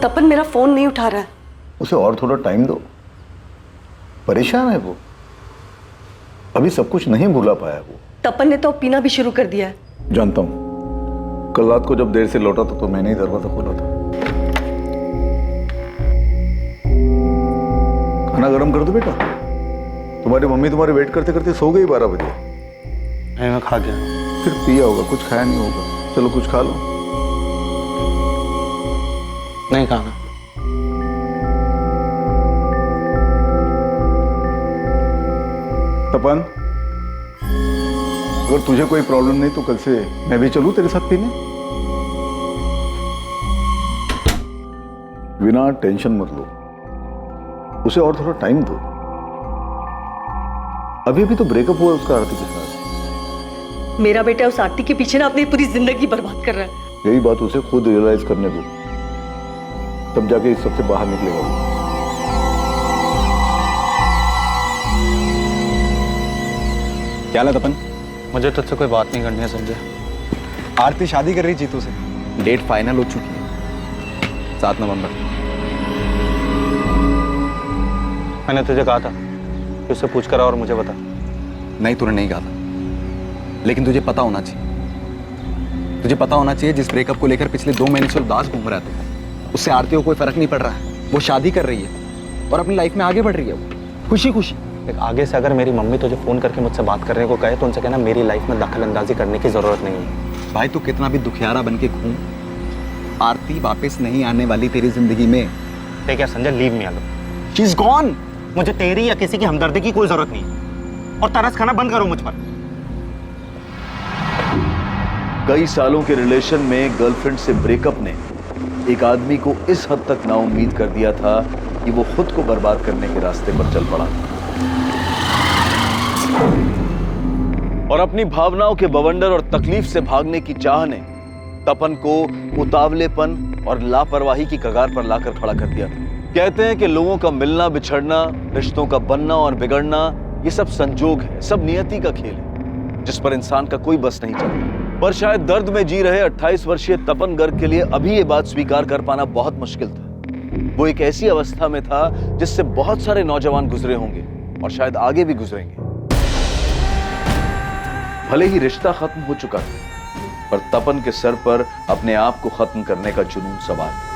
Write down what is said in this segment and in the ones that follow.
तपन मेरा फोन नहीं उठा रहा है। उसे और थोड़ा टाइम दो, परेशान है वो, अभी सब कुछ नहीं भूला पाया वो। तपन ने तो पीना भी शुरू कर दिया है। जानता हूं, कल रात को जब देर से लौटा था तो मैंने ही दरवाजा खोला था। खाना गरम कर दो बेटा, तुम्हारी मम्मी तुम्हारे वेट करते करते सो गई 12 बजे। नहीं, मैं खा गया। फिर पिया होगा, कुछ खाया नहीं होगा। चलो कुछ खा लो। नहीं खाना। तपन, अगर तुझे कोई प्रॉब्लम नहीं तो कल से मैं भी चलूं तेरे साथ पीने। बिना टेंशन मत लो, उसे और थोड़ा टाइम दो। अभी अभी तो ब्रेकअप हुआ उसका आरती के साथ। मेरा बेटा उस आरती के पीछे ना अपनी पूरी जिंदगी बर्बाद कर रहा है। यही बात उसे खुद रियलाइज करने दो, तब जाके इस सबसे बाहर निकलेगा वो। क्या हाल है तपन? मुझे तुझसे कोई बात नहीं करनी है, समझे? आरती शादी कर रही जीतू से, डेट फाइनल हो चुकी है 7 नवंबर। मैंने तुझे कहा था कि उससे पूछ कर और मुझे बता। नहीं, तूने नहीं कहा था, लेकिन तुझे पता होना चाहिए। तुझे पता होना चाहिए जिस ब्रेकअप को लेकर पिछले 2 महीने से उदास घूम रहा था, उससे आरती को कोई फर्क नहीं पड़ रहा है। वो शादी कर रही है और अपनी लाइफ में आगे बढ़ रही है, वो खुशी खुशी। आगे से अगर मेरी मम्मी तुझे फोन करके मुझसे बात करने को कहे तो उनसे कहना मेरी लाइफ में दखल अंदाजी करने की जरूरत नहीं है। भाई तू कितना भी दुखियारा बन के घूम, आरती वापस नहीं आने वाली तेरी जिंदगी में। ठीक है Sanjay, leave me alone. She is gone. मुझे तेरी या किसी की हमदर्दी की कोई जरूरत नहीं है, और तरस खाना बंद करो मुझ पर। कई सालों के रिलेशन में गर्लफ्रेंड से ब्रेकअप ने एक आदमी को इस हद तक नाउम्मीद कर दिया था कि वो खुद को बर्बाद करने के रास्ते पर चल पड़ा और अपनी भावनाओं के बवंडर और तकलीफ से भागने की चाह ने तपन को उतावलेपन और लापरवाही की कगार पर लाकर खड़ा कर दिया था। कहते हैं कि लोगों का मिलना बिछड़ना, रिश्तों का बनना और बिगड़ना, ये सब संजोग है, सब नियति का खेल है जिस पर इंसान का कोई बस नहीं चलता। पर शायद दर्द में जी रहे 28 वर्षीय तपन गर्ग के लिए अभी ये बात स्वीकार कर पाना बहुत मुश्किल था। वो एक ऐसी अवस्था में था जिससे बहुत सारे नौजवान गुजरे होंगे और शायद आगे भी गुजरेंगे। भले ही रिश्ता खत्म हो चुका था, पर तपन के सर पर अपने आप को खत्म करने का जुनून सवार था।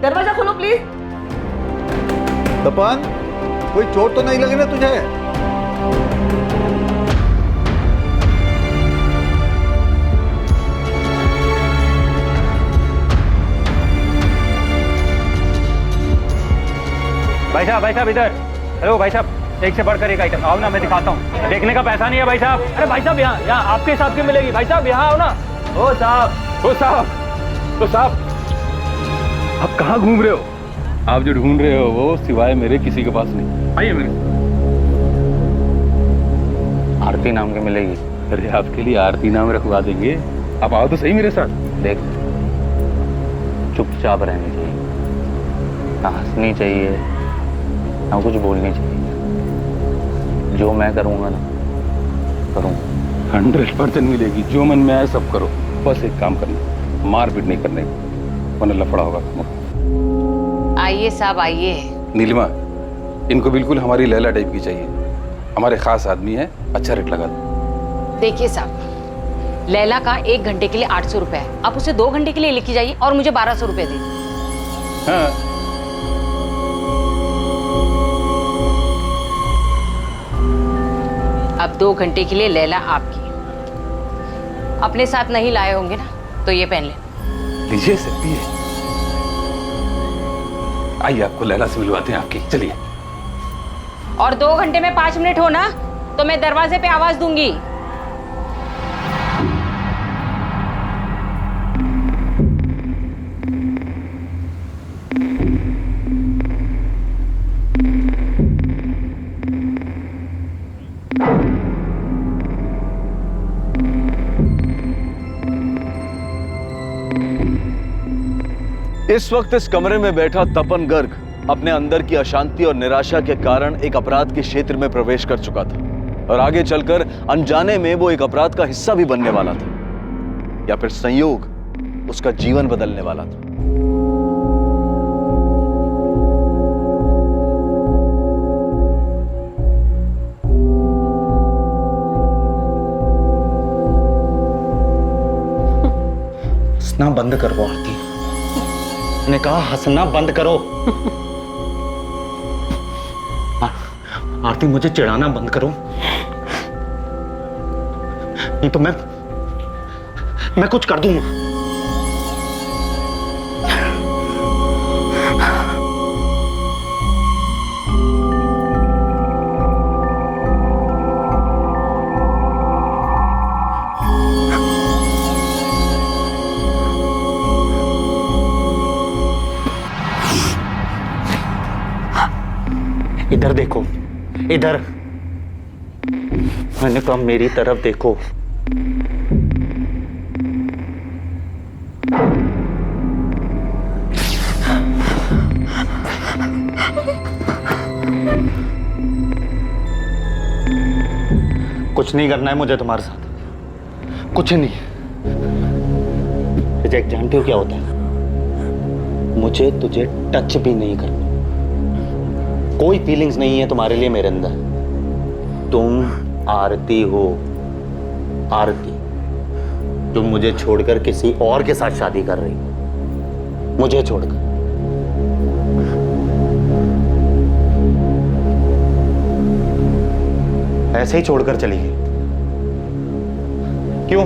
दरवाजा खोलो प्लीज। तपन, कोई चोट तो नहीं लगी ना तुझे? भाई साहब इधर। हेलो भाई साहब, एक से बढ़कर एक आइटम। आओ ना, मैं दिखाता हूँ। देखने का पैसा नहीं है भाई साहब। अरे भाई साहब, यहाँ आपके हिसाब की मिलेगी। भाई साहब यहाँ आओ ना। ओ साहब, आप कहाँ घूम रहे हो? आप जो ढूंढ रहे हो वो सिवाय मेरे किसी के पास नहीं। आइए मेरे। आरती नाम की मिलेगी। अरे आपके लिए आरती नाम रखवा देंगे, आप आओ तो सही मेरे साथ। देख, चुपचाप रहनी चाहिए, ना हंसनी चाहिए, ना कुछ बोलनी चाहिए। जो मैं करूँगा ना करूँगा। 100% मिलेगी। जो मन में आए सब करो, बस एक काम करना, मारपीट नहीं करने, वरना लफड़ा होगा। आइए साहब आइए। नीलिमा, इनको बिल्कुल हमारी लैला टाइप की चाहिए। हमारे खास आदमी है, अच्छा रेट लगा दो। देखिए साहब, लैला का 1 घंटे के लिए 800 रुपए है। आप उसे 2 घंटे के लिए लेके जाइए और मुझे 1200 रुपए दें। हाँ, अब 2 घंटे के लिए लैला आपकी। अपने साथ नहीं लाए होंगे ना, तो ये पहन ले। लीजिए सकती है। आइए, आपको लैला से मिलवाते हैं आपकी। चलिए। और 2 घंटे में 5 मिनट हो ना, तो मैं दरवाजे पे आवाज दूंगी। इस वक्त इस कमरे में बैठा तपन गर्ग अपने अंदर की अशांति और निराशा के कारण एक अपराध के क्षेत्र में प्रवेश कर चुका था और आगे चलकर अनजाने में वो एक अपराध का हिस्सा भी बनने वाला था, या फिर संयोग उसका जीवन बदलने वाला था। हंसना बंद करो आरती, मैंने कहा हंसना बंद करो। आरती मुझे चिढ़ाना बंद करो, नहीं तो मैं कुछ कर दूंगा। इधर देखो, इधर, मैंने कहा मेरी तरफ देखो। कुछ नहीं करना है मुझे तुम्हारे साथ, कुछ नहीं। रिजेक्ट जानते हो क्या होता है? मुझे तुझे टच भी नहीं करना, कोई फीलिंग्स नहीं है तुम्हारे लिए मेरे अंदर। तुम आरती हो, आरती, तुम मुझे छोड़कर किसी और के साथ शादी कर रही हो, मुझे छोड़कर। ऐसे ही छोड़कर चली गई। क्यों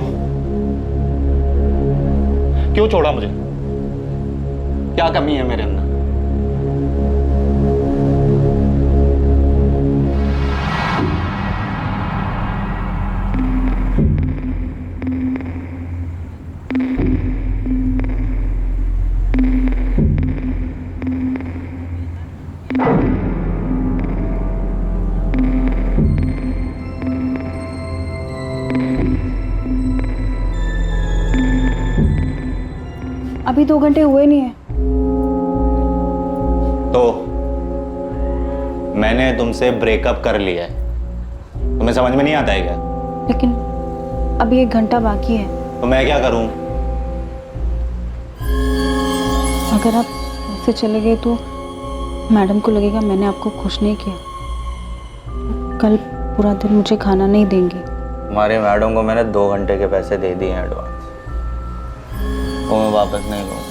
क्यों छोड़ा मुझे? क्या कमी है मेरे अंदर? अभी 2 घंटे हुए नहीं है। तो मैंने तुमसे ब्रेकअप कर लिया है, तुम्हें समझ में नहीं आता है क्या? लेकिन अभी 1 घंटा बाकी है। तो मैं क्या करूं? अगर आप ऐसे चले गए तो मैडम को लगेगा मैंने आपको खुश नहीं किया। कल पूरा दिन मुझे खाना नहीं देंगी। हमारे मैडम को मैंने 2 घंटे के पैसे दे दिए हैं एडवांस, वो मैं वापस नहीं लूँगा।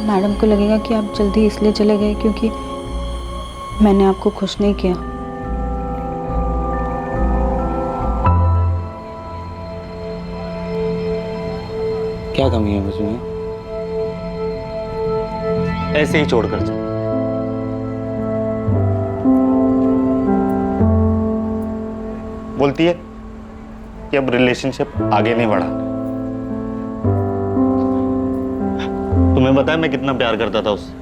मैडम को लगेगा कि आप जल्दी इसलिए चले गए क्योंकि मैंने आपको खुश नहीं किया। क्या कमी है मुझमें? ऐसे ही छोड़कर चल। बोलती है कि अब रिलेशनशिप आगे नहीं बढ़ा। तुम्हें पता है मैं कितना प्यार करता था उससे,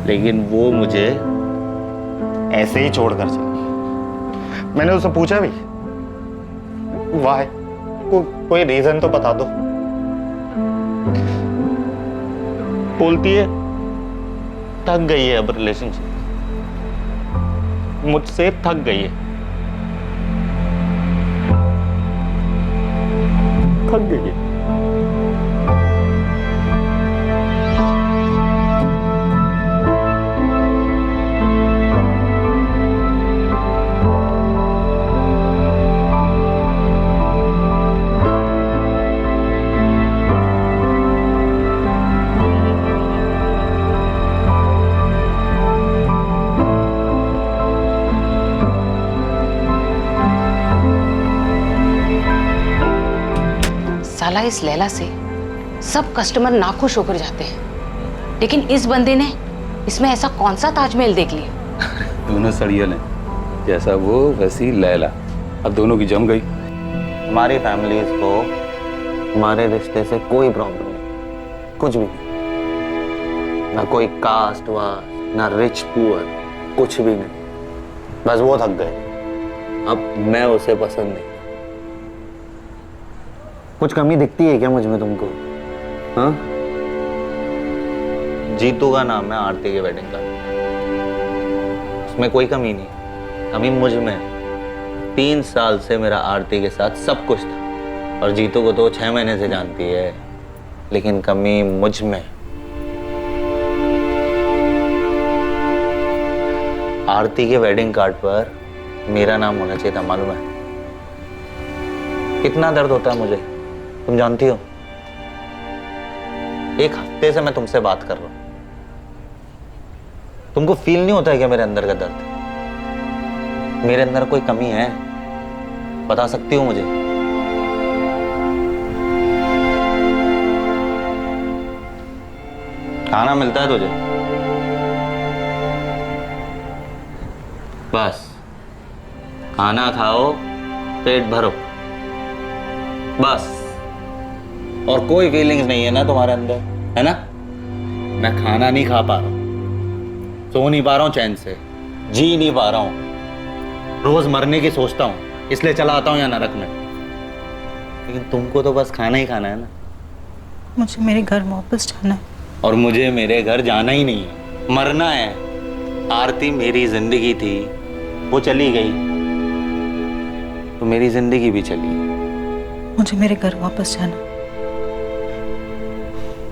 लेकिन वो मुझे ऐसे ही छोड़कर चली। मैंने उससे पूछा भी, वाह, कोई रीजन तो बता दो। बोलती है थक गई है अब रिलेशनशिप, मुझसे थक गई है, थक गई है। साला इस लैला से सब कस्टमर नाखुश होकर जाते हैं, लेकिन इस बंदे ने इसमें ऐसा कौन सा ताजमहल देख लिया? दोनों सड़ियल हैं, जैसा वो वैसी लैला। अब दोनों की जम गई। हमारी फैमिलीज को हमारे रिश्ते से कोई प्रॉब्लम नहीं, कुछ भी नहीं। ना कोई कास्ट वास्ट, ना रिच पुअर, कुछ भी नहीं। बस वो थक गए। अब मैं उसे पसंद नहीं। कुछ कमी दिखती है क्या मुझ में तुमको? हाँ, जीतू का नाम है आरती के वेडिंग कार्ड, उसमें कोई कमी नहीं। कमी मुझ में। 3 साल से मेरा आरती के साथ सब कुछ था और जीतू को तो 6 महीने से जानती है, लेकिन कमी मुझ में। आरती के वेडिंग कार्ड पर मेरा नाम होना चाहिए था, मालूम है? कितना दर्द होता है मुझे, तुम जानती हो। 1 हफ्ते से मैं तुमसे बात कर रहा हूं, तुमको फील नहीं होता है क्या मेरे अंदर का दर्द? मेरे अंदर कोई कमी है, बता सकती हो मुझे? खाना मिलता है तुझे? बस खाना खाओ, पेट भरो, बस। और कोई फीलिंग्स नहीं है ना तुम्हारे अंदर, है ना? मैं खाना नहीं खा पा रहा हूं, सो नहीं पा रहा हूं चैन से, जी नहीं पा रहा हूं, रोज मरने की सोचता हूं, इसलिए चला आता हूं यहाँ नरक में। लेकिन तुमको तो बस खाना ही खाना है ना। मुझे मेरे घर वापस जाना है। और मुझे मेरे घर जाना ही नहीं है, मरना है। आरती मेरी जिंदगी थी, वो चली गई तो मेरी जिंदगी भी चली। मुझे मेरे घर वापस जाना,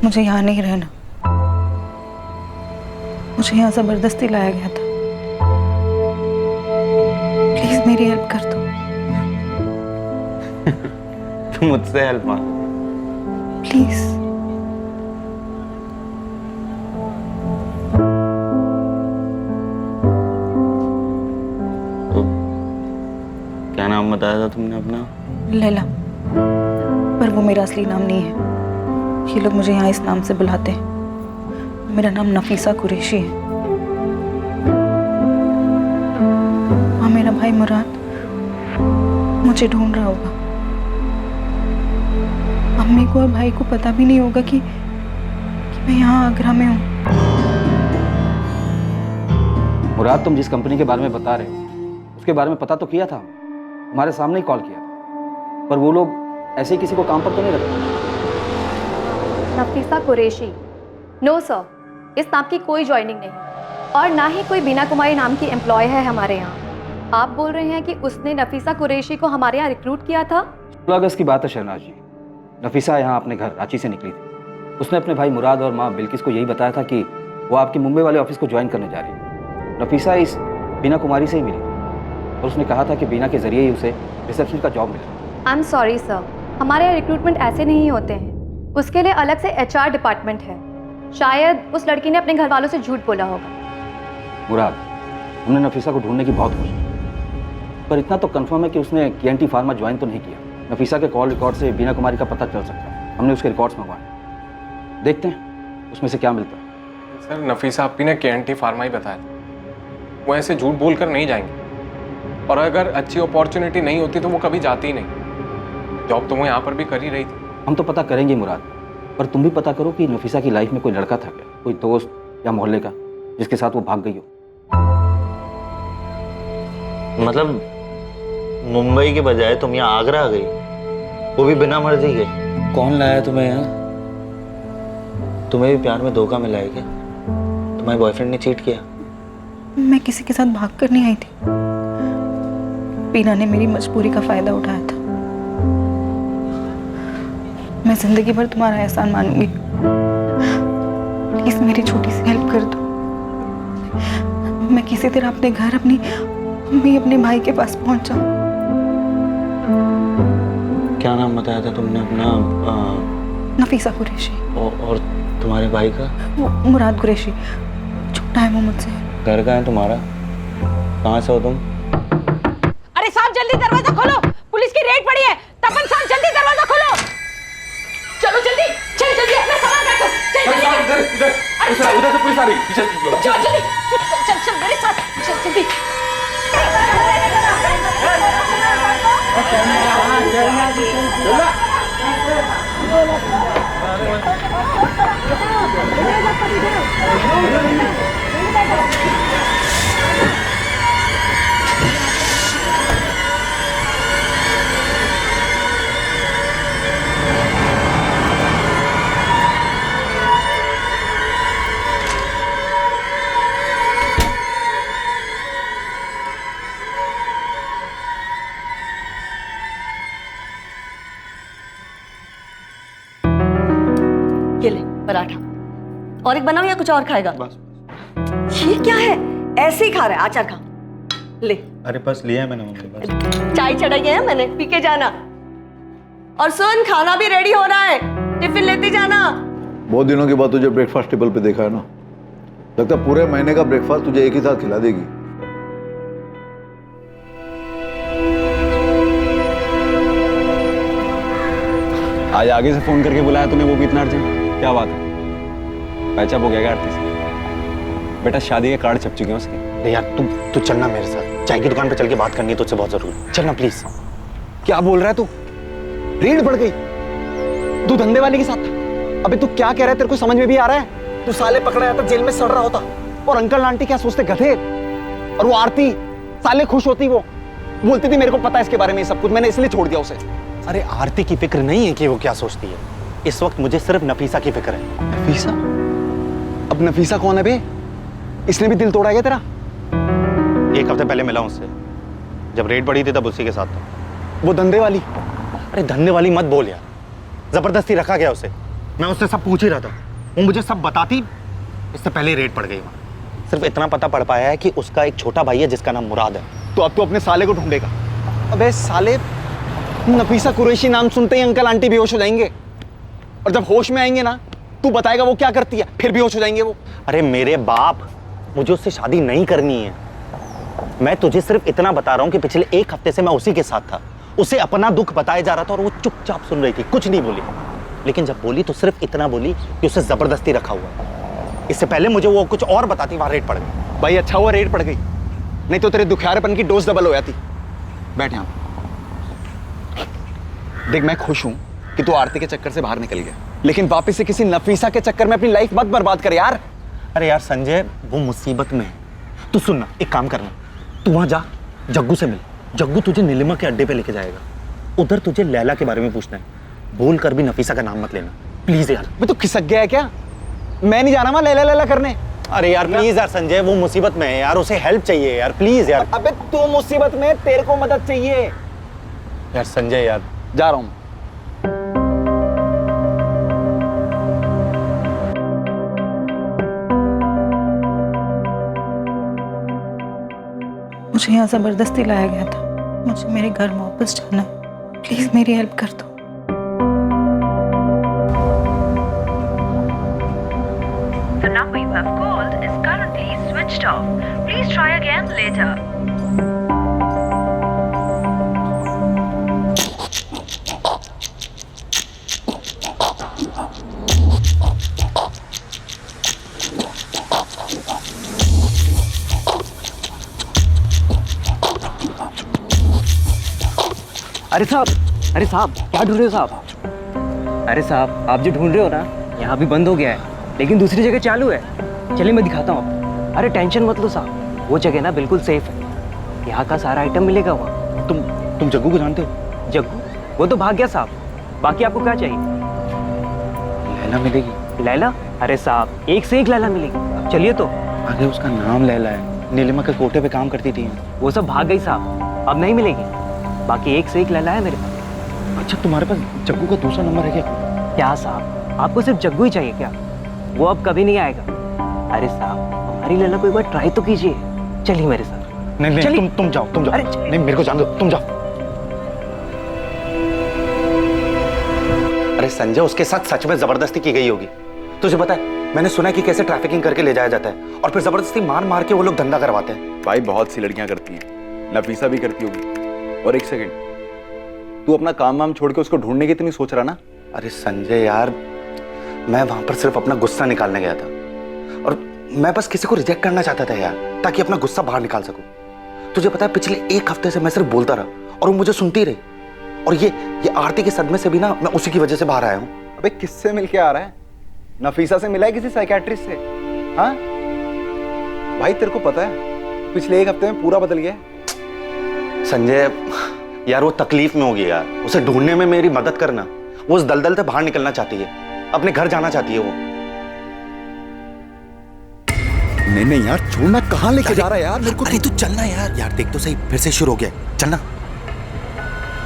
मुझे यहाँ नहीं रहना। मुझे यहाँ जबरदस्ती लाया गया था। प्लीज मेरी हेल्प कर दो। तुम मुझसे हेल्प मांग, प्लीज। तो क्या नाम बताया था तुमने अपना? लैला, पर वो मेरा असली नाम नहीं है। ये लोग मुझे यहाँ इस नाम से बुलाते हैं। मेरा नाम नफीसा कुरैशी है। हाँ, मेरा भाई मुराद मुझे ढूंढ रहा होगा। अम्मी को और भाई को पता भी नहीं होगा कि मैं यहाँ आगरा में हूँ। मुराद, तुम जिस कंपनी के बारे में बता रहे हो उसके बारे में पता तो किया था, हमारे सामने ही कॉल किया था, पर वो लोग ऐसे ही किसी को काम पर तो नहीं रखते। नफीसा कुरैशी? नो सर, इस नाम की कोई ज्वाइनिंग नहीं और ना ही कोई बीना कुमारी नाम की एम्प्लॉय है हमारे यहाँ। आप बोल रहे हैं कि उसने नफीसा कुरैशी को हमारे यहाँ रिक्रूट किया था? 16 अगस्त की बात है शहनाज जी। नफीसा यहाँ अपने घर रांची से निकली थी। उसने अपने भाई मुराद और माँ बिल्किस को यही बताया था कि वो आपके मुंबई वाले ऑफिस को ज्वाइन करने जा रही है। नफीसा इस बीना कुमारी से ही मिली और उसने कहा था कि बीना के जरिए ही उसे रिसेप्शन का जॉब मिला। आई एम सॉरी सर, हमारे यहाँ रिक्रूटमेंट ऐसे नहीं होते हैं। उसके लिए अलग से HR डिपार्टमेंट है। शायद उस लड़की ने अपने घर वालों से झूठ बोला होगा। मुराद, हमने नफीसा को ढूंढने की बहुत कोशिश की, पर इतना तो कंफर्म है कि उसने KNT फार्मा ज्वाइन तो नहीं किया। नफीसा के कॉल रिकॉर्ड से बीना कुमारी का पता चल सकता है। हमने उसके रिकॉर्ड्स मंगवाए, देखते हैं उसमें से क्या मिलता है। सर, नफीसा आपी ने KNT फार्मा ही बताया था। वो ऐसे झूठ बोल कर नहीं जाएंगे, और अगर अच्छी अपॉर्चुनिटी नहीं होती तो वो कभी जाती ही नहीं। जॉब तो वो यहाँ पर भी कर ही रही थी। हम तो पता करेंगे मुराद, पर तुम भी पता करो कि नफीसा की लाइफ में कोई लड़का था क्या, कोई दोस्त या मोहल्ले का जिसके साथ वो भाग गई हो। मतलब मुंबई के बजाय तुम यहाँ आगरा आ गई, वो भी बिना मर्जी के? कौन लाया तुम्हें यहाँ? तुम्हें भी प्यार में धोखा मिला है क्या? तुम्हारे बॉयफ्रेंड ने चीट किया? मैं किसी के साथ भाग कर नहीं आई थी। बीना ने मेरी मजबूरी का फायदा उठाया था। मैं जिंदगी भर तुम्हारा एहसान मानूंगी। प्लीज मेरी छोटी सी हेल्प कर दो। मैं किसी तरह अपने घर, अपनी अम्मी, अपने भाई के पास पहुंच जाऊं। क्या नाम बताया था तुमने अपना? नफीसा कुरैशी। और तुम्हारे भाई का? मुराद कुरैशी। छोटा है वो मुझसे। घर का है तुम्हारा? कहाँ से हो तुम? अरे साहब, जल्दी दरवाजा खोलो, पुलिस की रेड पड़ी है। तपन साहब, जल्दी दरवाजा खोलो। चलो जल्दी, चल जल्दी, अपना सामान रखो। चल जल्दी, उधर से पुलिस आ रही है, पीछे चल जल्दी, चल चल मेरे साथ, चल जल्दी। पराठा। और एक बनाओ या कुछ और खाएगा? बस। ये क्या है? ऐसे ही खा रहा है, आचार खा ले। अरे बस लिया है मैंने मम्मी, बस। चाय चढ़ाई है मैंने, पी के जाना। और सुन, खाना भी रेडी हो रहा है, टिफिन लेते जाना। बहुत दिनों के बाद तुझे ब्रेकफास्ट टेबल पे देखा है ना, लगता है पूरे महीने का ब्रेकफास्ट तुझे एक ही साथ खिला देगी। आज आगे से फोन करके बुलाया तूने, वो भी इतना अर्जेंट? क्या बात है? पैचअप हो गया आरती से? बेटा शादी के कार्ड छप चुके हैं उसके। अरे यार तू चलना मेरे साथ, चाय की दुकान पे चल के बात करनी है तुझसे बहुत जरूरी। चलना प्लीज। क्या बोल रहा है तू? रेड पड़ गई? तू धंधे वाले के साथ था? अबे तू क्या कह रहा है? तेरे को समझ में भी आ रहा है? तू साले पकड़ा जाता, जेल में सड़ रहा होता, और अंकल आंटी क्या सोचते, गधे। और वो आरती साले खुश होती, वो बोलती थी मेरे को पता है इसके बारे में सब कुछ, मैंने इसलिए छोड़ दिया उसे। अरे आरती की फिक्र नहीं है कि वो क्या सोचती है, इस वक्त मुझे सिर्फ नफीसा की फिक्र है। नफीसा? अब नफीसा कौन है बे? इसने भी दिल तोड़ा गया तेरा? 1 हफ्ते पहले मिला उससे, जब रेड पड़ी थी तब उसी के साथ था। वो धंधे वाली? अरे धंधे वाली मत बोल यार, जबरदस्ती रखा गया उसे। मैं उससे सब पूछ ही रहा था, वो मुझे सब बताती, इससे पहले रेड पड़ गई वहां। सिर्फ इतना पता पड़ पाया है कि उसका एक छोटा भाई है जिसका नाम मुराद है। तो अब तो अपने साले को ढूंढेगा। अबे साले, नफीसा कुरैशी नाम सुनते ही अंकल आंटी बेहोश हो जाएंगे, और जब होश में आएंगे ना, तू बताएगा वो क्या करती है, फिर बेहोश हो जाएंगे वो। अरे मेरे बाप, मुझे उससे शादी नहीं करनी है। मैं तुझे सिर्फ इतना बता रहा हूं कि पिछले 1 हफ्ते से मैं उसी के साथ था, उसे अपना दुख बताया जा रहा था और वो चुपचाप सुन रही थी, कुछ नहीं बोली। लेकिन जब बोली तो सिर्फ इतना बोली कि उसे जबरदस्ती रखा हुआ है। इससे पहले मुझे वो कुछ और बताती, वहां रेड पड़ गई। भाई अच्छा हुआ रेड पड़ गई, नहीं तो तेरे दुखियारेपन की डोज डबल हो जाती। बैठ यहाँ। देख मैं खुश हूं कि तू आरती के चक्कर से बाहर निकल गया, लेकिन वापस से किसी नफीसा के चक्कर में अपनी लाइफ मत बर्बाद कर यार। अरे यार संजय, वो मुसीबत में है। तू सुनना, एक काम करना, तू वहां जा, जग्गू से मिल। जग्गू तुझे नीलिमा के अड्डे पे लेके जाएगा, उधर तुझे लैला के बारे में पूछना है। बोल कर भी नफीसा का नाम मत लेना प्लीज यार। मैं तो खिसक गया है क्या? मैं नहीं जाना वहां लैला लैला करने। अरे यार प्लीज यार संजय, वो मुसीबत में है यार, उसे हेल्प चाहिए यार, प्लीज यार। अबे तू मुसीबत में, तेरे को मदद चाहिए यार संजय यार। जा रहा हूं। मुझे यहाँ ज़बरदस्ती लाया गया था, मुझे मेरे घर वापस जाना है, प्लीज़ मेरी हेल्प कर दो। The number you have called is currently switched off. Please try again later. अरे साहब क्या ढूंढ रहे हो साहब? अरे साहब आप जो ढूंढ रहे हो ना, यहाँ भी बंद हो गया है, लेकिन दूसरी जगह चालू है। चलिए मैं दिखाता हूँ आपको। अरे टेंशन मत लो साहब, वो जगह ना बिल्कुल सेफ है, यहाँ का सारा आइटम मिलेगा वहाँ। तुम जग्गू को जानते हो? जग्गू? वो तो भाग गया साहब। बाकी आपको क्या चाहिए? लैला मिलेगी? लैला? अरे साहब एक से एक लैला मिलेगी, चलिए तो। अरे उसका नाम लैला है, नीलिमा के कोटे पे काम करती थी। वो सब भाग गई साहब, अब नहीं मिलेगी। बाकी एक से एक लैला है मेरे पास। अच्छा तुम्हारे पास जग्गू का दूसरा नंबर है क्या? क्या साहब, आपको सिर्फ जग्गू ही चाहिए क्या? वो अब कभी नहीं आएगा। अरे साहब हमारी लैला को एक बार ट्राई तो कीजिए, चलिए मेरे साथ। नहीं तुम जाओ। अरे नहीं मेरे को जान दो, तुम जाओ। अरे संजय, उसके साथ सच में जबरदस्ती की गई होगी। तुझे पता है, मैंने सुना है कि कैसे ट्रैफिकिंग करके ले जाया जाता है और फिर जबरदस्ती मार मार के वो लोग धंधा करवाते हैं। भाई बहुत सी लड़कियां करती हैं, नफीसा भी करती होगी। और एक सेकंड, तू अपना काम वाम छोड़ के उसको ढूंढने की इतनी सोच रहा ना? अरे संजय यार, मैं वहां पर सिर्फ अपना गुस्सा निकालने गया था और मैं बस किसी को रिजेक्ट करना चाहता था यार, ताकि अपना गुस्सा बाहर निकाल सकूं। तुझे पता है पिछले 1 हफ्ते से मैं सिर्फ बोलता रहा और वो मुझे सुनती रही, और ये आरती के सदमे से भी ना मैं उसी की वजह से बाहर आया हूं। अबे किससे मिलके आ रहा है? नफीसा से मिला है किसी साइकियाट्रिस्ट से? हाँ भाई तेरे को पता है पिछले 1 हफ्ते में पूरा बदल गया है। संजय यार वो तकलीफ में होगी यार, उसे ढूंढने में मेरी मदद करना। वो उस दलदल से बाहर निकलना चाहती है, अपने घर जाना चाहती है वो। नहीं यार छोड़ना, कहाँ लेके जा रहा है यार मेरे को? अरे तू चलना यार देख तो सही, फिर से शुरू हो गया, चलना।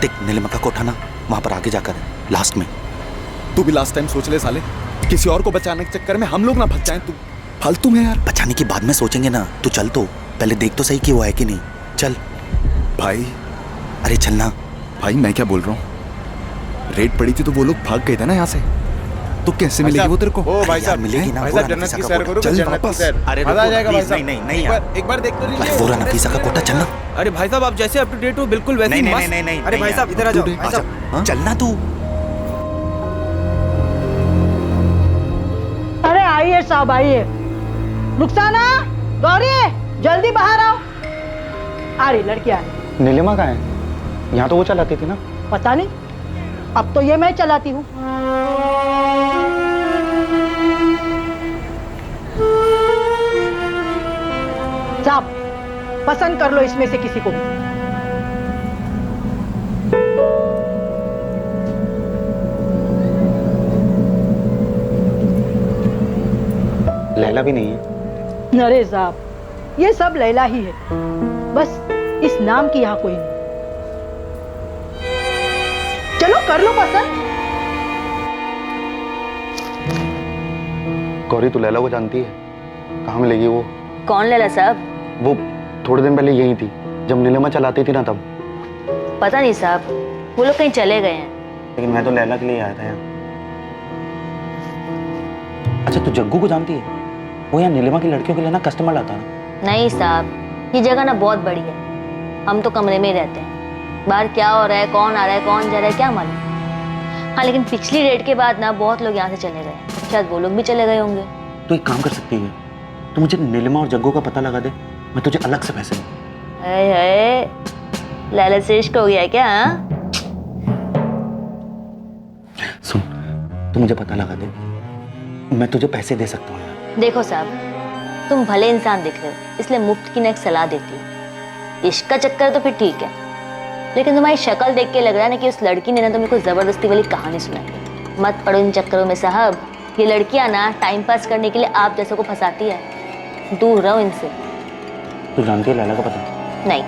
देख नीलिमा का कोठा ना, वहां पर आगे जाकर लास्ट में। तू भी लास्ट टाइम सोच ले साले, किसी और को बचाने के चक्कर में हम लोग ना फंस जाएं। तू फालतू में यार। बचाने की बाद में सोचेंगे ना, तू चल, तो पहले देख तो सही कि वो है कि नहीं। चल भाई। अरे चलना भाई मैं क्या बोल रहा हूँ, रेड पड़ी थी तो वो लोग भाग गए थे ना यहाँ से, तो कैसे मिलेगी वो तेरे को? ओ भाई साहब मिलेगी ना, पूरा नफीसा का कोटा। चल वापस। अरे मजा आ जाएगा भाई साहब। नहीं यार, एक बार देख तो लीजिए। पूरा नफीसा का कोटा, चलना। अरे भाई साहब आप जैसे अप टू डेट हो बिल्कुल वैसे ही मस्त। नहीं। अरे भाई साहब इधर आ जाओ भाई साहब। चलना तू। अरे आइए साहब आइए। रुखसाना, गौरी, जल्दी बाहर आओ। आ रही लड़की आ रही। नीलिमा कहाँ है? यहाँ तो वो चलाती थी ना। पता नहीं, अब तो ये मैं चलाती हूँ। साहब पसंद कर लो इसमें से किसी को। लैला भी नहीं है। अरे साहब ये सब लैला ही है, बस इस नाम की यहाँ कोई नहीं। चलो कर लो पसंद। गौरी तू लैला को जानती है? कहाँ मिलेगी वो? कौन लैला साहब? वो थोड़े दिन पहले यही थी जब नीलिमा चलाती थी ना, तब। पता नहीं साहब, वो लोग कहीं चले गए हैं। लेकिन मैं तो लैला के लिए आया था यहाँ। अच्छा तू जग्गू को जानती है? वो यहाँ नीलिमा की लड़कियों के लिए ना कस्टमर लाता ना। नहीं साहब, ये जगह ना बहुत बड़ी है, हम तो कमरे में ही रहते हैं। बाहर क्या हो रहा है, कौन आ रहा है, कौन जा रहा है, क्या मालूम। हाँ लेकिन पिछली रेड के बाद ना बहुत लोग यहाँ से चले गए, शायद वो लोग भी चले गए होंगे। तो एक काम कर सकती है, तो मुझे नीलिमा और जग्गू का पता लगा दे, मैं तुझे अलग से पैसे दूँ। लैला से इश्क हो गया क्या? हाँ? सुन, तू मुझे पता लगा दे, मैं तुझे पैसे दे सकता हूँ यार। देखो साहब, तुम भले इंसान दिख रहे हो, इसलिए मुफ्त की ना एक सलाह देती हूँ। इश्क का चक्कर तो फिर ठीक है, लेकिन तुम्हारी शक्ल देख के लग रहा है ना कि उस लड़की ने ना तुम्हें कोई जबरदस्ती वाली कहानी सुनाई। मत पड़ो इन चक्करों में साहब, ये लड़कियां ना टाइम पास करने के लिए आप जैसों को फंसाती है। दूर रहो इनसे। तू जानती है लैला का पता? नहीं,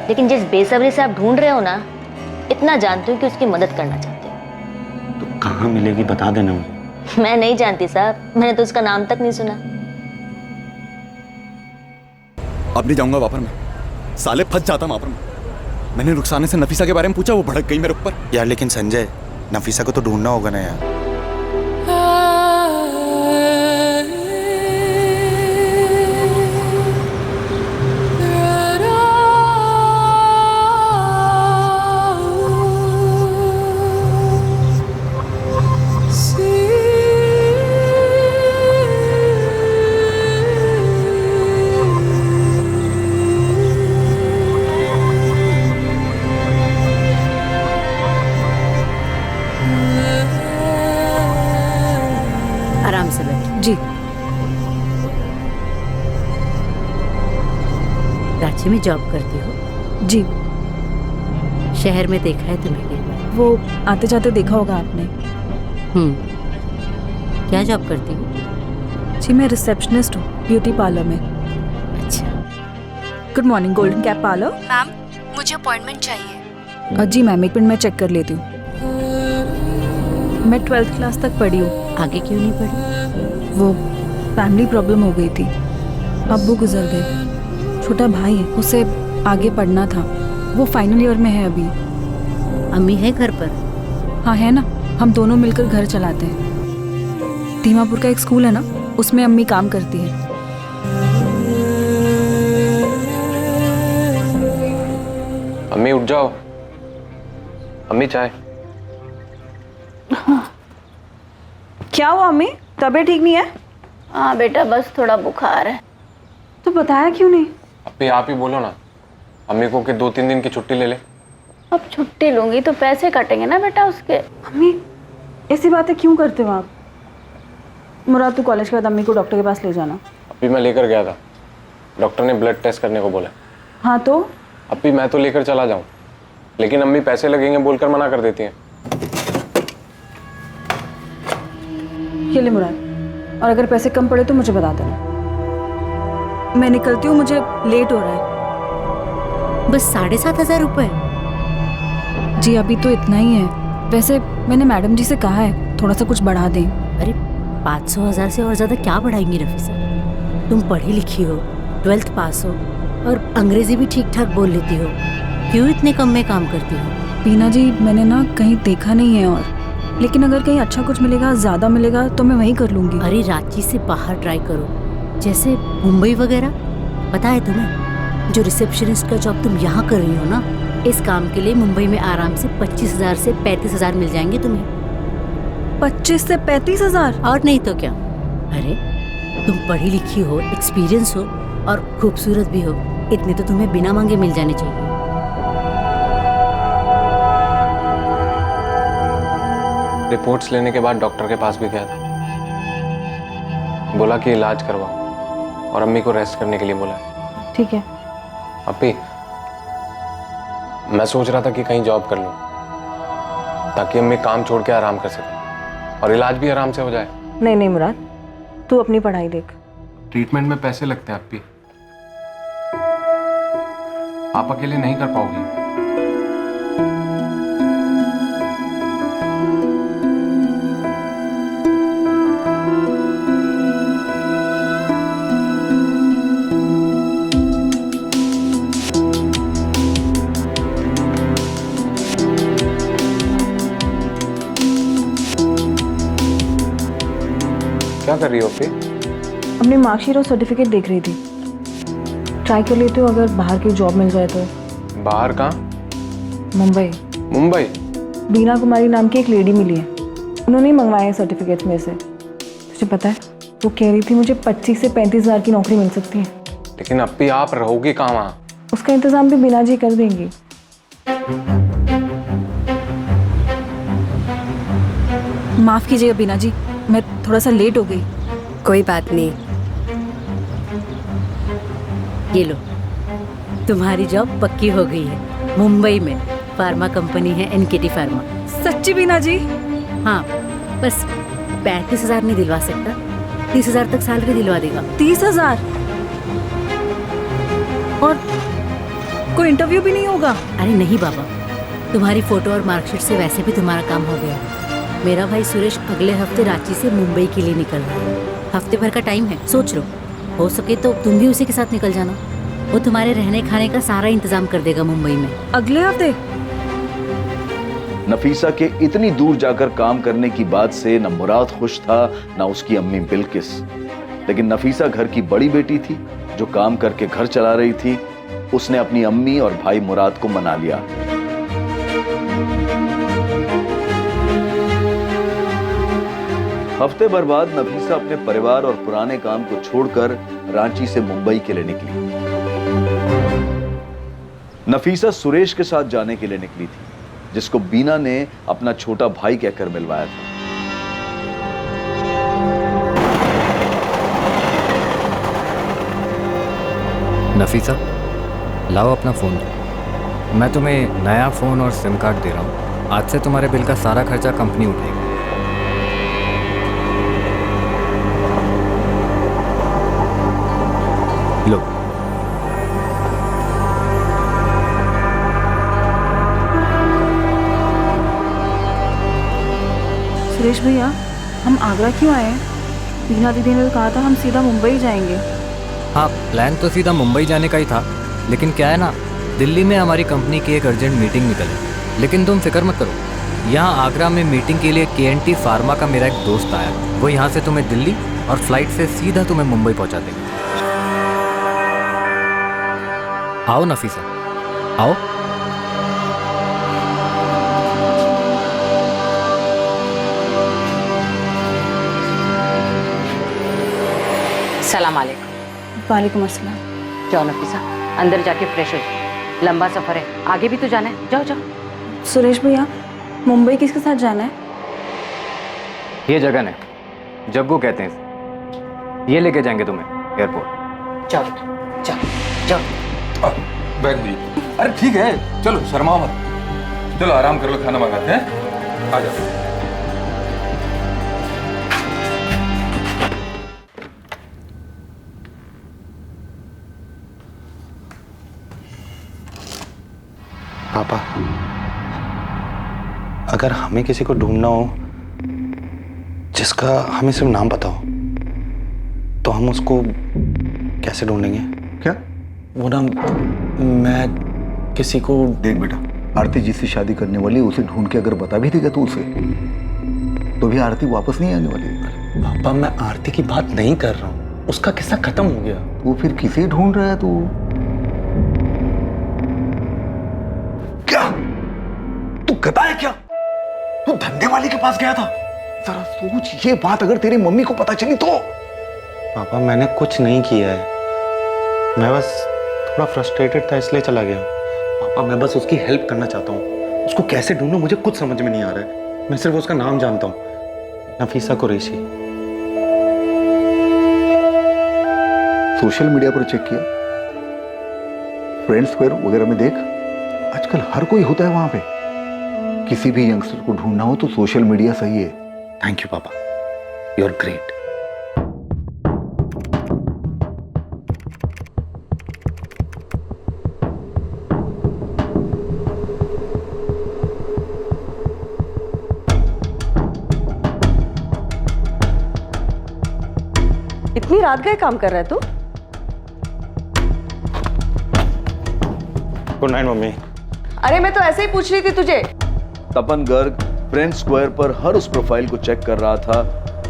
लेकिन जिस बेसब्री से आप ढूंढ रहे हो ना, इतना जानती हूँ कि उसकी मदद करना चाहते हो। तो कहाँ मिलेगी बता देना मुझे। मैं नहीं जानती साहब, मैंने तो उसका नाम तक नहीं सुना। अब नहीं जाऊंगा वहां पर, मैं साले फंस जाता वहां पर। मैंने रुखसाने से नफीसा के बारे में पूछा, वो भड़क गई मेरे ऊपर। यार लेकिन संजय, नफीसा को तो ढूंढना होगा ना यार। आराम से बैठ। जी। रांची में जॉब करती हो? जी। शहर में देखा है तुम्हें कई बार। वो आते जाते देखा होगा आपने। क्या जॉब करती हो? जी मैं रिसेप्शनिस्ट हूँ ब्यूटी पार्लर में। अच्छा। Good morning, golden cap parlour. Ma'am मुझे अपॉइंटमेंट चाहिए। जी मैम, एक मिनट मैं चेक कर लेती हूँ। मैं 12th क्लास तक पढ़ी हूँ। आगे क्यों नहीं पढ़ी? वो फैमिली प्रॉब्लम हो गई थी, अब्बू गुजर गए। छोटा भाई है, उसे आगे पढ़ना था, वो फाइनल ईयर में है अभी। अम्मी है घर पर? हाँ है ना, हम दोनों मिलकर घर चलाते हैं। दीमापुर का एक स्कूल है ना, उसमें अम्मी काम करती है। अम्मी उठ जाओ। अम्मी चाय। क्या हुआ अम्मी, तबीयत ठीक नहीं है? हाँ बेटा, बस थोड़ा बुखार है। तो बताया क्यों नहीं? अम्मी आप ही बोलो ना अम्मी को कि 2-3 दिन की छुट्टी ले ले। अब छुट्टी लूंगी तो पैसे कटेंगे ना बेटा उसके। अम्मी ऐसी बातें क्यों करते हो आप? मुराद तू कॉलेज के बाद अम्मी को डॉक्टर के पास ले जाना। अभी मैं लेकर गया था, डॉक्टर ने ब्लड टेस्ट करने को बोला। हाँ तो? अभी मैं तो लेकर चला जाऊं, लेकिन अम्मी पैसे लगेंगे बोलकर मना कर देती हैं। ये ले मुराद, और अगर पैसे कम पड़े तो मुझे बता देना। मैं निकलती हूँ, मुझे लेट हो रहा है। बस 7,500 रुपये? जी अभी तो इतना ही है। वैसे मैंने मैडम जी से कहा है थोड़ा सा कुछ बढ़ा दें। अरे 500,000 से और ज़्यादा क्या बढ़ाएंगी नफीसा? तुम पढ़ी लिखी हो, 12th पास हो और अंग्रेजी भी ठीक ठाक बोल लेती हो, क्यों इतने कम में काम करती हो? बीना जी, मैंने ना कहीं देखा नहीं है, और लेकिन अगर कहीं अच्छा कुछ मिलेगा, ज़्यादा मिलेगा तो मैं वहीं कर लूँगी। अरे रांची से बाहर ट्राई करो, जैसे मुंबई वगैरह। पता है तुम्हें, जो रिसेप्शनिस्ट का जॉब तुम यहाँ कर रही हो ना, इस काम के लिए मुंबई में आराम से 25,000 से 35,000 मिल जाएंगे तुम्हें। 25 से 35,000? और नहीं तो क्या। अरे तुम पढ़ी लिखी हो, एक्सपीरियंस हो और खूबसूरत भी हो, इतने तो तुम्हें बिना मांगे मिल जाने चाहिए। रिपोर्ट्स लेने के बाद डॉक्टर के पास भी गया था, बोला कि इलाज करवाओ और अम्मी को रेस्ट करने के लिए बोला। ठीक है। अप्पी, मैं सोच रहा था कि कहीं जॉब कर लूं ताकि अम्मी काम छोड़ के आराम कर सके और इलाज भी आराम से हो जाए। नहीं नहीं मुराद, तू अपनी पढ़ाई देख। ट्रीटमेंट में पैसे लगते हैं अप्पी, आप अकेले नहीं कर पाओगी। क्या कर रही हो अप्पी? अपनी मार्कशीट और सर्टिफिकेट देख रही थी। ट्राई कर लेती हूँ, अगर बाहर की जॉब मिल जाए तो। बाहर कहाँ? मुंबई। मुंबई? बीना कुमारी नाम की एक लेडी मिली है, उन्होंने ही मंगवाए हैं सर्टिफिकेट्स में से। तुझे पता है, वो कह रही थी मुझे 25 से 35,000 की नौकरी मिल सकती है। लेकिन अप्पी आप रहोगी कहाँ वहाँ? उसका इंतजाम भी बीना जी कर देंगी। माफ कीजिएगा बीना जी, मैं थोड़ा सा लेट हो गई। कोई बात नहीं। ये लो, तुम्हारी जॉब पक्की हो गई है। मुंबई में फार्मा कंपनी है, एनकेटी फार्मा। सच्ची बीना जी? हाँ, बस 35,000 नहीं दिलवा सकता, 30,000 तक सैलरी दिलवा देगा। 30,000? और कोई इंटरव्यू भी नहीं होगा? अरे नहीं बाबा, तुम्हारी फोटो और मार्कशीट से वैसे भी तुम्हारा काम हो गया। मेरा भाई सुरेश अगले हफ्ते रांची से मुंबई के लिए निकल रहा है। हफ्ते भर का टाइम है, सोच लो, हो सके तो तुम भी उसी के साथ निकल जाना। वो तुम्हारे रहने खाने का सारा इंतजाम कर देगा मुंबई में। अगले हफ्ते? नफीसा के इतनी दूर जाकर काम करने की बात से न मुराद खुश था, न उसकी अम्मी बिल्किस। लेकिन नफीसा घर की बड़ी बेटी थी जो काम करके घर चला रही थी। उसने अपनी अम्मी और भाई मुराद को मना लिया। हफ्ते भर बाद नफीसा अपने परिवार और पुराने काम को छोड़कर रांची से मुंबई के लिए निकली। नफीसा सुरेश के साथ जाने के लिए निकली थी, जिसको बीना ने अपना छोटा भाई कहकर मिलवाया था। नफीसा, लाओ अपना फ़ोन। मैं तुम्हें नया फ़ोन और सिम कार्ड दे रहा हूँ। आज से तुम्हारे बिल का सारा खर्चा कंपनी उठाएगी। लो। सुरेश भैया, हम आगरा क्यों आए हैं? बीना दीदी ने तो कहा था हम सीधा मुंबई जाएंगे। हाँ, प्लान तो सीधा मुंबई जाने का ही था, लेकिन क्या है ना, दिल्ली में हमारी कंपनी की एक अर्जेंट मीटिंग निकली। लेकिन तुम फिक्र मत करो, यहाँ आगरा में मीटिंग के लिए KNT फार्मा का मेरा एक दोस्त आया। वो यहाँ से तुम्हें दिल्ली और फ्लाइट से सीधा तुम्हें मुंबई पहुँचा देगा। आओ नफीसा, आओ। सलाम अलैकुम। वालेकुम अस्सलाम। जाओ नफीसा, अंदर जाके फ्रेश हो जाओ, लंबा सफर है, आगे भी तो जाना है। जाओ जाओ। सुरेश भैया, मुंबई किसके साथ जाना है? ये जगह है, जग्गू कहते हैं इसे। ये लेके जाएंगे तुम्हें एयरपोर्ट। जाओ जाओ जाओ। बैग भी। अरे ठीक है, चलो शर्मा मत। चलो आराम कर लो, खाना मंगाते हैं। आ जाओ। पापा, अगर हमें किसी को ढूंढना हो, जिसका हमें सिर्फ नाम पता हो, तो हम उसको कैसे ढूंढेंगे? क्या? वो ना, मैं किसी को... देख बेटा, आरती जिससे शादी करने वाली है, उसे ढूंढ के अगर बता भी देगा तू उसे, तो भी आरती वापस नहीं आने वाली है। पापा, मैं आरती की बात नहीं कर रहा हूँ, उसका किस्सा खत्म हो गया। तू फिर किसे ढूंढ रहा है तू? क्या तू गधा है क्या? तू धंधे वाले के पास गया था? जरा सोच, ये बात अगर तेरी मम्मी को पता चली तो? पापा, मैंने कुछ नहीं किया है, मैं बस थोड़ा फ्रस्ट्रेटेड था इसलिए चला गया। पापा, मैं बस उसकी हेल्प करना चाहता हूँ। उसको कैसे ढूंढूं मुझे कुछ समझ में नहीं आ रहा है। मैं सिर्फ उसका नाम जानता हूँ, नफीसा कुरैशी। सोशल मीडिया पर चेक किया? फ्रेंड स्क्वायर वगैरह में देख, आजकल हर कोई होता है वहां पे। किसी भी यंगस्टर को ढूंढना हो तो सोशल मीडिया सही है। थैंक यू पापा, यू आर ग्रेट। इतनी रात गए काम कर रहा है तू? Good night mummy. अरे मैं तो ऐसे ही पूछ रही थी तुझे। तपन गर्ग फ्रेंड स्क्वायर पर हर उस प्रोफाइल को चेक कर रहा था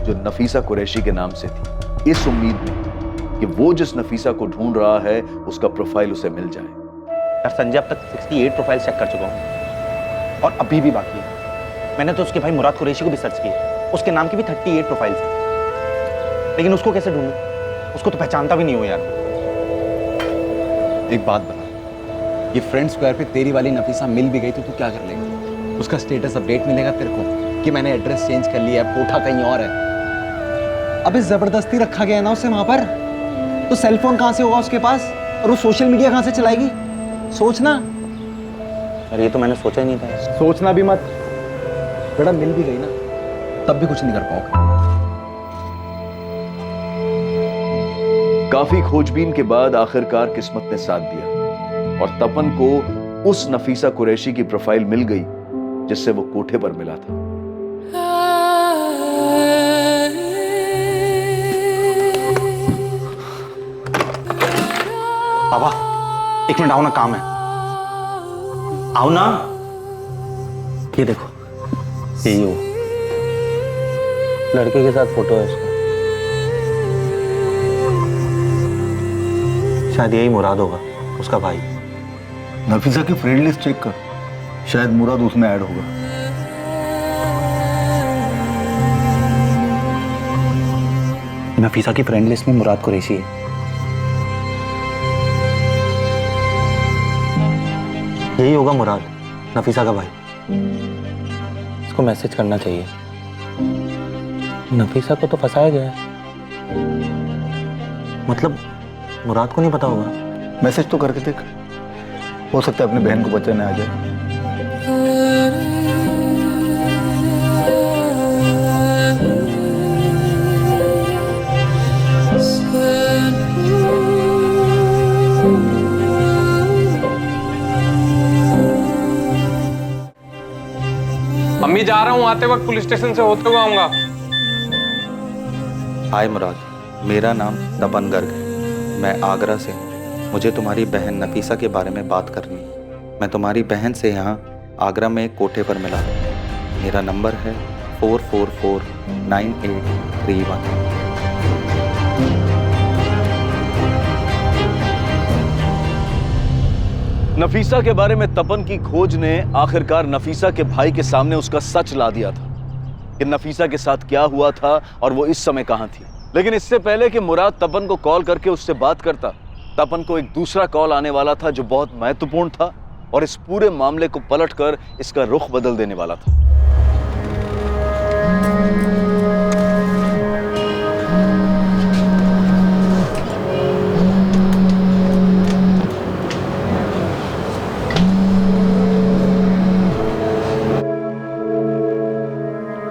जो नफीसा कुरैशी के नाम से थी, इस उम्मीद में कि वो जिस नफीसा को ढूंढ रहा है उसका प्रोफाइल उसे मिल जाए। यार संजय, अब तक 68 प्रोफाइल चेक कर चुका हूँ और अभी भी बाकी है। मैंने तो उसके भाई मुराद कुरैशी को भी सर्च किया, उसके नाम की भी 38 प्रोफाइल्स हैं, लेकिन उसको कैसे ढूंढूं? उसको तो पहचानता भी नहीं हो यार। एक बात बता, ये फ्रेंड स्क्वायर पे तेरी वाली नफीसा मिल भी गई तो तू क्या कर लेगा? उसका स्टेटस अपडेट मिलेगा तेरे को कि मैंने एड्रेस चेंज कर लिया है, कोठा कहीं और है। अबे जबरदस्ती रखा गया ना उसे वहां पर, तो सेलफोन कहां से होगा उसके पास और वो सोशल मीडिया कहां से चलाएगी? सोचना। अरे ये तो मैंने सोचा ही नहीं था। सोचना भी मत बेटा, मिल भी गई ना तब भी कुछ नहीं कर पाओगे। काफी खोजबीन के बाद आखिरकार किस्मत ने साथ दिया और तपन को उस नफीसा कुरैशी की प्रोफाइल मिल गई जिससे वो कोठे पर मिला था। पापा, एक मिनट आओ ना, काम है। आओ ना। ये देखो, यही हो लड़के के साथ फोटो है उसका। शायद यही मुराद होगा, उसका भाई। नफीसा की फ्रेंड लिस्ट चेक कर, शायद मुराद उसमें ऐड होगा। नफीसा की फ्रेंड लिस्ट में मुराद कुरैशी है। यही होगा मुराद, नफीसा का भाई। इसको मैसेज करना चाहिए। नफीसा को तो फंसाया गया है, मतलब मुराद को नहीं पता होगा। मैसेज तो करके देख, हो सकता है अपनी बहन को बचाने आ जाए। मम्मी, जा रहा हूँ, आते वक्त पुलिस स्टेशन से होते हुए आऊंगा। हाय मुराद, मेरा नाम तपन गर्ग है, मैं आगरा से हूँ। मुझे तुम्हारी बहन नफीसा के बारे में बात करनी है। मैं तुम्हारी बहन से यहाँ आगरा में एक कोठे पर मिला। मेरा नंबर है 4449831। नफीसा के बारे में तपन की खोज ने आखिरकार नफीसा के भाई के सामने उसका सच ला दिया था कि नफीसा के साथ क्या हुआ था और वो इस समय कहां थी। लेकिन इससे पहले कि मुराद तपन को कॉल करके उससे बात करता, तपन को एक दूसरा कॉल आने वाला था जो बहुत महत्वपूर्ण था और इस पूरे मामले को पलटकर इसका रुख बदल देने वाला था।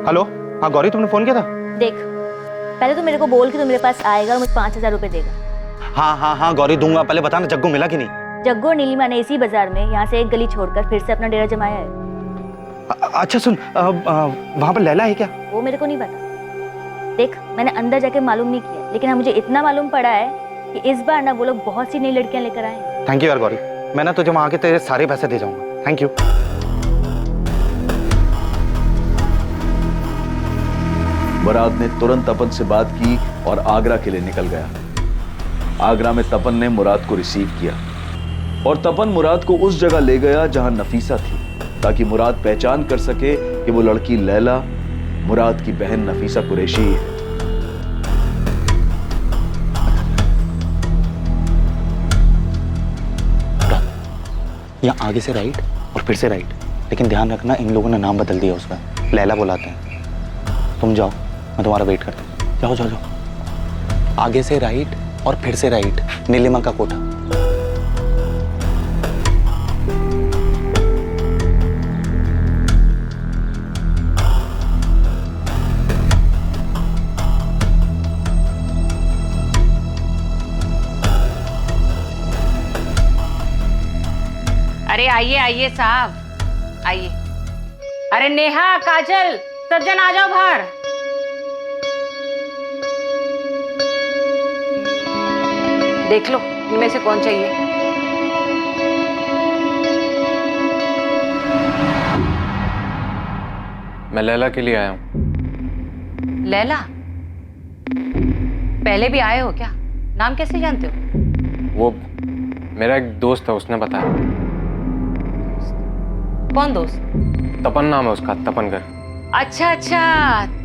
हेलो, हाँ गौरी, तुमने फोन किया था? देख, पहले तो मेरे को बोल कि तू मेरे पास आएगा और मुझे 5000 रुपए देगा। हाँ गौरी, दूंगा। पहले बताना जग्गू मिला कि नहीं? जग्गू और नीलिमा ने इसी बाजार में यहाँ से एक गली छोड़कर फिर से अपना डेरा जमाया है। अच्छा सुन, वहां पर लैला है क्या? वो मेरे को नहीं पता। देख, मैंने अंदर जाके मालूम नहीं किया, लेकिन हाँ मुझे इतना मालूम पड़ा है कि इस बार ना वो लोग बहुत सी नई लड़कियां लेकर आए हैं। थैंक यू यार गौरी, मैं ना तुझे वहां के तेरे सारे पैसे दे जाऊंगा। Thank you. मुराद ने तुरंत तपन से बात की और आगरा के लिए निकल गया। आगरा में तपन ने मुराद को रिसीव किया और तपन मुराद को उस जगह ले गया जहां नफीसा थी, ताकि मुराद पहचान कर सके कि वो लड़की लैला मुराद की बहन नफीसा कुरैशी है। यहाँ आगे से राइट और फिर से राइट, लेकिन ध्यान रखना इन लोगों ने नाम बदल दिया उसका, लैला बुलाते हैं। तुम जाओ, मैं तुम्हारा वेट करता हूँ। जाओ जाओ जाओ। आगे से राइट और फिर से राइट, नीलिमा का कोठा। अरे आइए आइए साहब, आइए। अरे नेहा, काजल, सज्जन आ जाओ बाहर। देख लो इनमें से कौन चाहिए। मैं लैला के लिए आया हूँ। लैला? पहले भी आए हो क्या? नाम कैसे जानते हो? वो मेरा एक दोस्त है, उसने बताया। कौन दोस्त? तपन नाम है उसका, तपनगर। अच्छा अच्छा,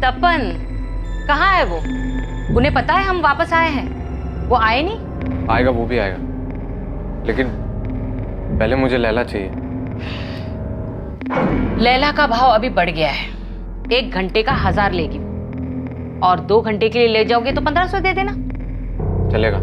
तपन। कहाँ है वो? उन्हें पता है हम वापस आए हैं? वो आए नहीं? आएगा, वो भी आएगा, लेकिन पहले मुझे लैला चाहिए। लैला का भाव अभी बढ़ गया है। 1 घंटे का 1000 लेगी और 2 घंटे के लिए ले जाओगे तो 1500 दे देना। चलेगा।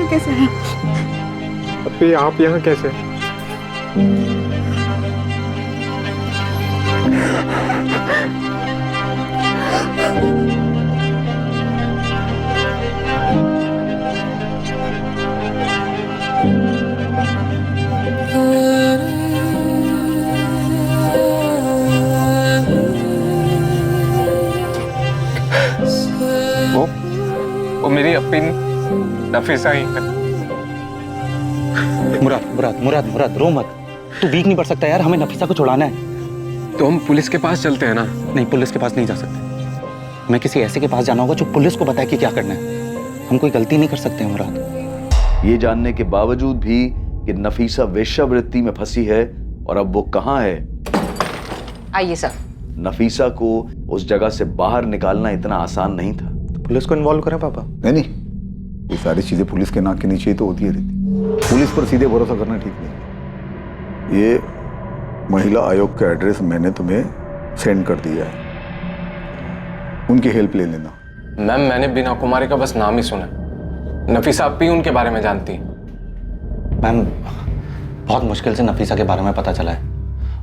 कैसे हैं? अभी आप यहाँ कैसे? वो मेरी अपनी नफीसा ही है। मुराद मुराद मुराद मुराद, रो मत। तू वीक नहीं पड़ सकता यार, हमें नफीसा को छुड़ाना है। तो हम पुलिस के पास चलते हैं ना? नहीं, पुलिस के पास नहीं जा सकते। मैं किसी ऐसे के पास जाना होगा जो पुलिस को बताए कि क्या करना है। हम कोई गलती नहीं कर सकते हैं मुराद। ये जानने के बावजूद भी कि नफीसा वेश्यावृत्ति में फंसी है और अब वो कहाँ है, आइए सर। नफीसा को उस जगह से बाहर निकालना इतना आसान नहीं था। तो पुलिस को इन्वॉल्व करें पापा? नहीं, ये सारी चीजें पुलिस के नाक के नीचे ही तो होती रहती। पुलिस पर सीधे भरोसा करना ठीक नहीं। ये महिला आयोग का एड्रेस मैंने तुम्हें सेंड कर दिया है, उनकी हेल्प ले लेना। मैम, मैंने बीना कुमारी का बस नाम ही सुना। नफीसा आप भी उनके बारे में जानती हैं? मैम, बहुत मुश्किल से नफीसा के बारे में पता चला है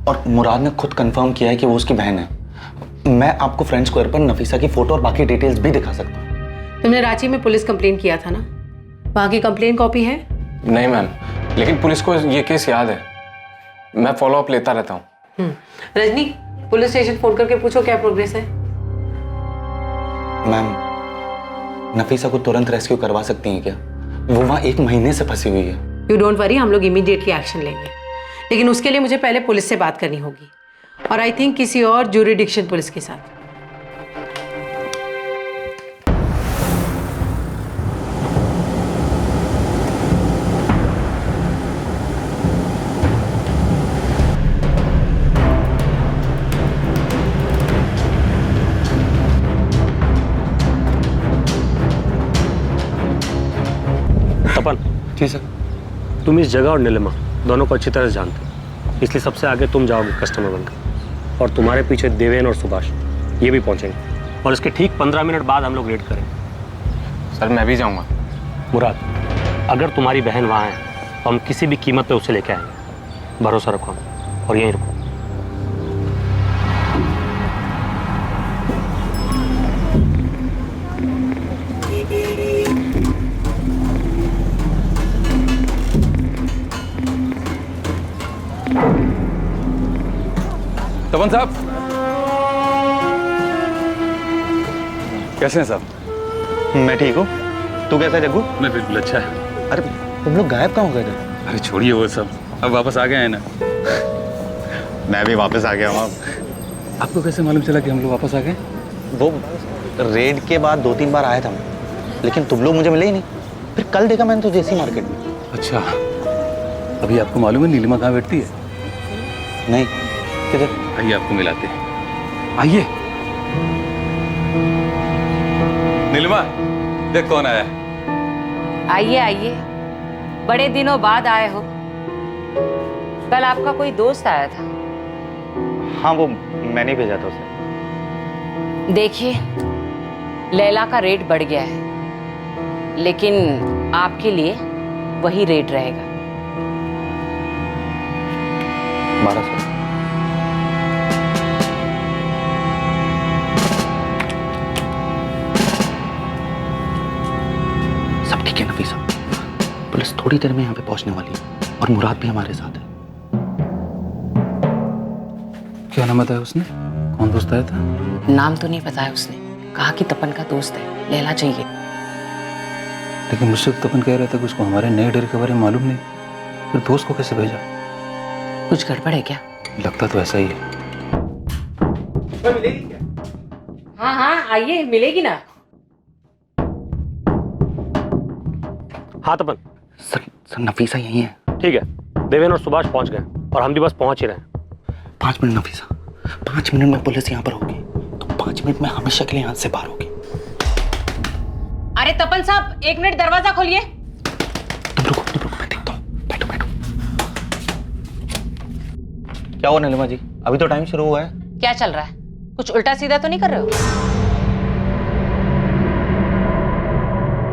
और मुराद ने खुद कंफर्म किया है कि वो उसकी बहन है। मैं आपको फ्रेंड स्क्वायर पर नफीसा की फोटो और बाकी डिटेल्स भी दिखा सकता हूँ। तुमने रांची में पुलिस कंप्लेन किया था ना? वहाँ की कंप्लेन कॉपी है? नहीं मैम, लेकिन पुलिस को ये केस याद है। मैं फॉलो अप लेता रहता हूँ। रजनी, पुलिस स्टेशन फोन करके पूछो क्या प्रोग्रेस है। मैम, नफीसा को तुरंत रेस्क्यू करवा सकती हैं क्या? वो वहाँ 1 महीने से फंसी हुई है। यू डोंट वरी, हम लोग इमीडिएटली एक्शन लेंगे, लेकिन उसके लिए मुझे पहले पुलिस से बात करनी होगी, और आई थिंक किसी और ज्यूरिडिक्शन पुलिस के साथ। जी सर। तुम इस जगह और नीलिमा दोनों को अच्छी तरह से जानते हो, इसलिए सबसे आगे तुम जाओगे कस्टमर बनकर, और तुम्हारे पीछे देवेन और सुभाष ये भी पहुंचेंगे, और इसके ठीक 15 मिनट बाद हम लोग रेड करेंगे। सर मैं भी जाऊंगा। मुराद, अगर तुम्हारी बहन वहाँ है तो हम किसी भी कीमत पे उसे लेके आएंगे, भरोसा रखो हम, और यहीं रुको। तपन साहब कैसे हैं साहब? मैं ठीक हूँ, तू कैसा है जग्गू? मैं बिल्कुल अच्छा है। अरे तुम लोग गायब कहाँ हो गए थे? अरे छोड़िए वो सब, अब वापस आ गए हैं ना। मैं भी वापस आ गया हूँ। आपको कैसे मालूम चला कि हम लोग वापस आ गए? वो रेड के बाद 2-3 बार आया था मैं, लेकिन तुम लोग मुझे मिले ही नहीं। फिर कल देखा मैंने तुझे इसी मार्केट में। अच्छा, अभी आपको मालूम है नीलिमा कहाँ बैठती है? नहीं, किधर? आइए आपको मिलाते हैं, आइए। नीलिमा देख कौन आया है। आइए आइए, बड़े दिनों बाद आए हो। कल आपका कोई दोस्त आया था। हाँ, वो मैंने भेजा था उसे। देखिए, लैला का रेट बढ़ गया है, लेकिन आपके लिए वही रेट रहेगा। 1200। सब ठीक है नफीसा, पुलिस थोड़ी देर में यहाँ पे पहुंचने वाली है, और मुराद भी हमारे साथ है। क्या नाम बताया उसने? कौन दोस्त आया था? नाम तो नहीं बताया उसने, कहा कि तपन का दोस्त है, लैला चाहिए। लेकिन मुझसे तो तपन कह रहा था कि उसको हमारे नए डेरे के बारे में मालूम नहीं, फिर दोस्त को कैसे भेजा? कुछ गड़बड़ है क्या? लगता तो ऐसा ही है। मिलेगी क्या? हाँ हाँ आइए, मिलेगी ना। हाँ तपन। सर नफीसा यही है। ठीक है, देवेन और सुभाष पहुंच गए, और हम भी बस पहुंच ही रहे हैं। 5 मिनट नफीसा, 5 मिनट में पुलिस यहाँ पर होगी, तो 5 मिनट में हमेशा के लिए यहाँ से बाहर होगी। अरे तपन साहब, 1 मिनट दरवाजा खोलिए। तुम रुको, मैं देखता हूँ। बैठो बैठो। क्या हुआ नीलिमा जी, अभी तो टाइम शुरू हुआ है। क्या चल रहा है? कुछ उल्टा सीधा तो नहीं कर रहे हो?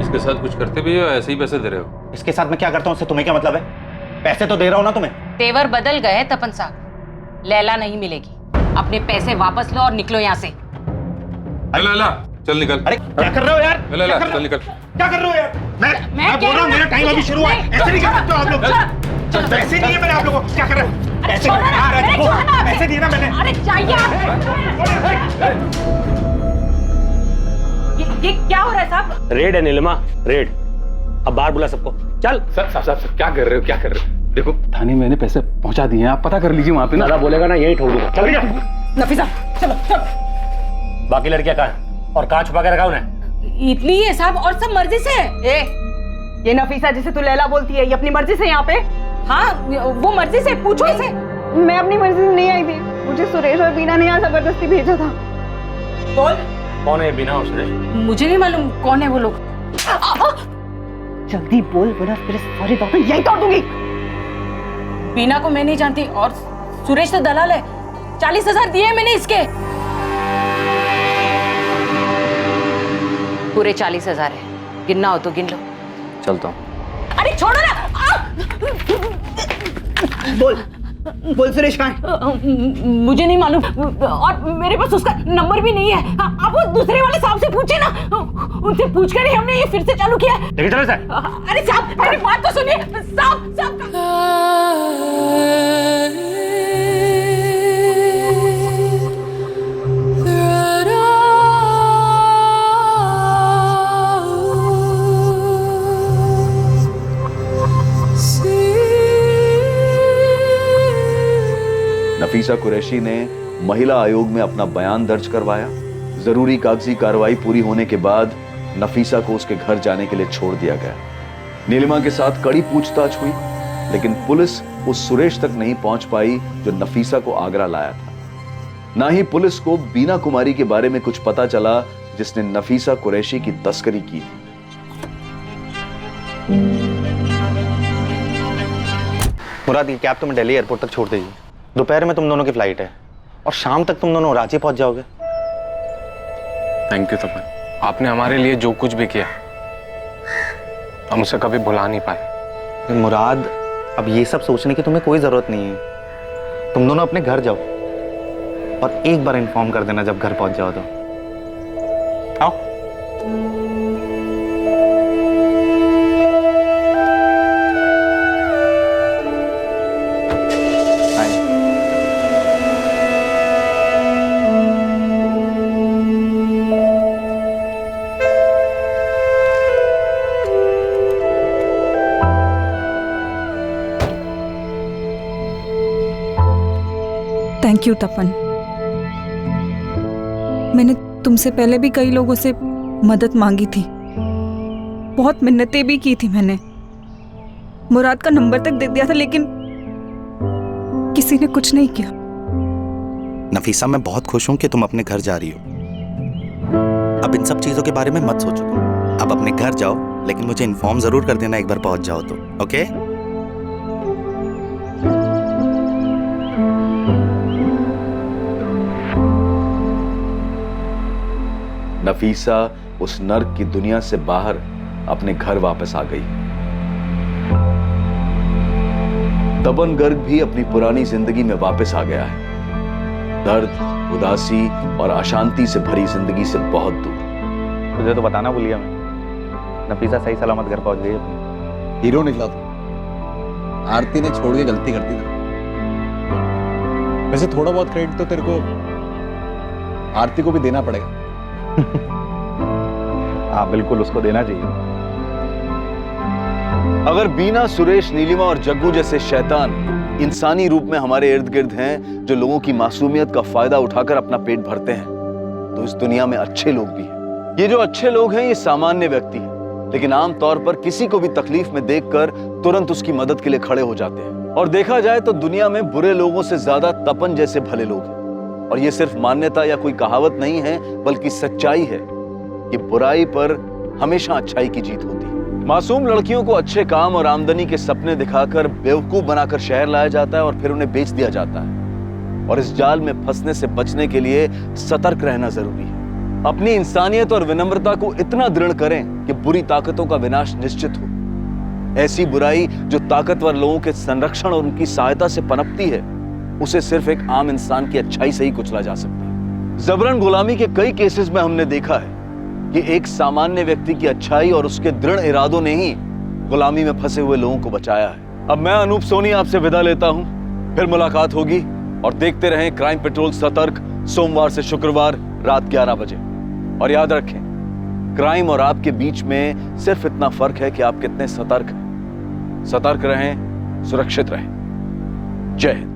इसके साथ कुछ करते भी हो, ऐसे ही पैसे दे रहे हो? इसके साथ मैं क्या करता हूँ उससे तुम्हें क्या मतलब है? पैसे तो दे रहा हूँ ना तुम्हें। तेवर बदल गए तपन साहब, लैला नहीं मिलेगी। अपने पैसे वापस लो और निकलो यहाँ से। लैला चल निकल। अरे क्या कर रहे हो यार? लैला चल निकल। क्या कर रहे हो यार? मैं बोल रहा हूँ, मेरा टाइम अभी शुरू हुआ है। ऐसे नहीं कर सकते हो आप लोग। पैसे नहीं है मैंने आप लोगों को। क्या कर रहे हो? पैसे पैसे दिए ना मैंने। अरे चाहिए। ये क्या हो रहा है साहब? रेड है नीलिमा, रेड। अब बाहर बुला सबको, चल। सर क्या कर रहे हो, क्या कर रहे हो? देखो थाने मैंने पैसे पहुंचा दिए हैं, आप पता कर लीजिए वहां पे ना। दादा बोलेगा ना, यही ठोक दूंगा। चल भैया। नफीसा चलो चलो। बाकी लड़कियां कहाँ हैं? और कहाँ छुपा के रखा उन्हें? इतनी है साहब, और सब मर्जी से है। ये नफीसा जिसे तू लैला बोलती है, ये अपनी मर्जी से यहाँ पे? हाँ, वो मर्जी से, पूछो इसे। मैं अपनी मर्जी से नहीं आई थी, मुझे सुरेश और बीना ने यहाँ जबरदस्ती भेजा था। बोल, कौन है बीना और सुरेश? मुझे नहीं मालूम कौन है वो लोग। जल्दी बोल, वरना तेरे सारे दांत यही तोड़ दूंगी। बीना को मैं नहीं जानती, और सुरेश तो दलाल है। 40,000 दिए मैंने इसके। पूरे 40,000 है, गिनना हो तो गिन लो। चलता हूँ। अरे छोड़ो ना। बोल सुरेश कहाँ है? मुझे नहीं मालूम, और मेरे पास उसका नंबर भी नहीं है। आप वो दूसरे वाले साहब से पूछे ना, उनसे पूछकर ही हमने ये फिर से चालू किया। लेकिन चलो सर। अरे साहब, मेरी बात तो सुनिए। साहब नफीसा कुरैशी ने महिला आयोग में अपना बयान दर्ज करवाया। जरूरी कागजी कार्रवाई पूरी होने के बाद नफीसा को उसके घर जाने के लिए छोड़ दिया गया। नीलिमा के साथ कड़ी पूछताछ हुई, लेकिन पुलिस उस सुरेश तक नहीं पहुंच पाई जो नफीसा को आगरा लाया था। ना ही पुलिस को बीना कुमारी के बारे में कुछ पता चला, जिसने नफीसा कुरैशी की तस्करी की थी। मुराद, ये कैब तुम्हें दिल्ली एयरपोर्ट तक छोड़ देगी। दोपहर में तुम दोनों की फ्लाइट है और शाम तक तुम दोनों रांची पहुंच जाओगे। थैंक यू तपन, आपने हमारे लिए जो कुछ भी किया हम उसे कभी भुला नहीं पाए। मुराद, अब ये सब सोचने की तुम्हें कोई जरूरत नहीं है। तुम दोनों अपने घर जाओ और एक बार इन्फॉर्म कर देना जब घर पहुंच जाओ तो। आओ। थैंक यू तपन। मैंने तुमसे पहले भी कई लोगों से मदद मांगी थी, बहुत मिन्नतें भी की थी मैंने, मुराद का नंबर तक दे दिया था, लेकिन किसी ने कुछ नहीं किया। नफीसा, मैं बहुत खुश हूं कि तुम अपने घर जा रही हो। अब इन सब चीजों के बारे में मत सोचो तुम। अब अपने घर जाओ, लेकिन मुझे इन्फॉर्म जरूर कर देना एक बार पहुंच जाओ तो, ओके? नफीसा उस नर्क की दुनिया से बाहर अपने घर वापस आ गई। तपन गर्ग भी अपनी पुरानी जिंदगी में वापस आ गया है, दर्द, उदासी और अशांति से भरी जिंदगी से बहुत दूर। तुझे तो बताना भूलिया मैं, नफीसा सही सलामत घर पहुंच गई है। हीरो निकला था। आरती ने छोड़ के गलती कर दी था। वैसे थोड़ा बहुत क्रेडिट तो तेरे को आरती को भी देना पड़ेगा। हाँ बिल्कुल, उसको देना चाहिए। अगर बीना, सुरेश, नीलिमा और जग्गू जैसे शैतान इंसानी रूप में हमारे इर्द गिर्द हैं जो लोगों की मासूमियत का फायदा उठाकर अपना पेट भरते हैं, तो इस दुनिया में अच्छे लोग भी हैं। ये जो अच्छे लोग हैं ये सामान्य व्यक्ति हैं, लेकिन आमतौर पर किसी को भी तकलीफ में देखकर तुरंत उसकी मदद के लिए खड़े हो जाते हैं। और देखा जाए तो दुनिया में बुरे लोगों से ज्यादा तपन जैसे भले लोग हैं। और ये सिर्फ मान्यता या कोई कहावत नहीं है, बल्कि सच्चाई है कि बुराई पर हमेशा अच्छाई की जीत होती है। मासूम लड़कियों को अच्छे काम और आमदनी के सपने दिखाकर बेवकूफ बनाकर शहर लाया जाता है और फिर उन्हें बेच दिया जाता है। और इस जाल में फंसने से बचने के लिए सतर्क रहना जरूरी है। अपनी इंसानियत और विनम्रता को इतना दृढ़ करें कि बुरी ताकतों का विनाश निश्चित हो। ऐसी बुराई जो ताकतवर लोगों के संरक्षण और उनकी सहायता से पनपती है, उसे सिर्फ एक आम इंसान की अच्छाई से ही कुचला जा सकता है। जबरन गुलामी के कई केसेस में हमने देखा है कि एक सामान्य व्यक्ति की अच्छाई और उसके दृढ़ इरादों ने ही गुलामी में फंसे हुए लोगों को बचाया है। अब मैं अनूप सोनी आपसे विदा लेता हूं, फिर मुलाकात होगी। और देखते रहें क्राइम पेट्रोल सतर्क, सोमवार से शुक्रवार रात 11 बजे। और याद रखें, क्राइम और आपके बीच में सिर्फ इतना फर्क है कि आप कितने सतर्क हैं। सतर्क रहें, सुरक्षित रहें। जय हिंद।